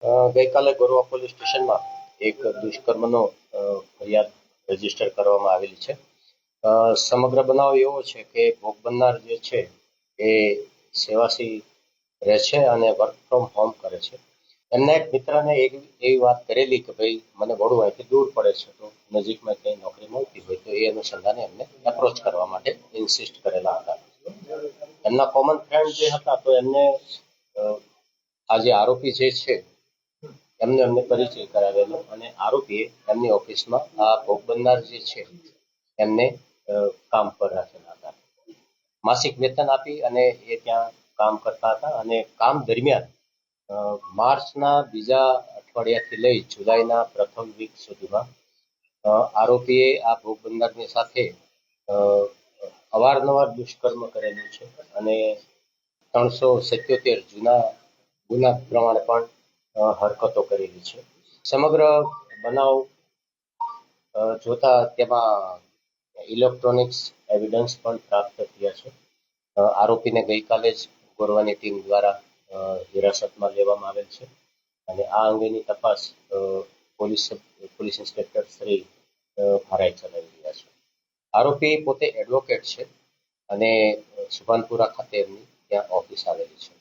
ગઈકાલે ગોરવા પોલીસ સ્ટેશનમાં એક દુષ્કર્મનો ફરિયાદ રજીસ્ટર કરવામાં આવેલી છે. સમગ્ર બનાવ એવો છે કે ભોગ બનનાર જે છે એ સેવાસી રહે છે અને વર્ક ફ્રોમ હોમ કરે છે. એમના એક મિત્રને એવી વાત કરેલી કે ભાઈ મને વડું અહીંથી દૂર પડે છે, તો નજીકમાં ક્યાંય નોકરી મળતી હોય તો એ અનુસંધાને એમને એપ્રોચ કરવા માટે ઇન્સિસ્ટ કરેલા હતા. એમના કોમન ફ્રેન્ડ જે હતા તો એમને આ જે આરોપી જે છે એમને પરિચય કરાવેલો અને આરોપીએ એમની ઓફિસમાં આ ભોગ બનનાર જે છે એમને કામ પર રાખેલા હતા. માસિક વેતન આપી અને એ ત્યાં કામ કરતા હતા અને કામ દરમિયાન માર્ચના બીજા અઠવાડિયાથી લઈ જુલાઈના પ્રથમ વીક સુધીમાં આરોપીએ આ ભોગ બનનારની સાથે અવારનવાર દુષ્કર્મ કરેલું છે અને 377 જૂના ગુના પ્રમાણે પણ હરકતો કરેલી છે. સમગ્ર બનાવ જોતા તેમાં ઇલેક્ટ્રોનિક્સ એવિડન્સ પણ પ્રાપ્ત થયા છે. આરોપીને ગઈકાલે જ ગોરવાની ટીમ દ્વારા હિરાસતમાં લેવામાં આવેલ છે અને આ અંગેની તપાસ પોલીસ ઇન્સ્પેક્ટર શ્રી ભારાઈ ચલાવી રહ્યા છે. આરોપી પોતે એડવોકેટ છે અને સુભાનપુરા ખાતે એમની ત્યાં ઓફિસ આવેલી છે.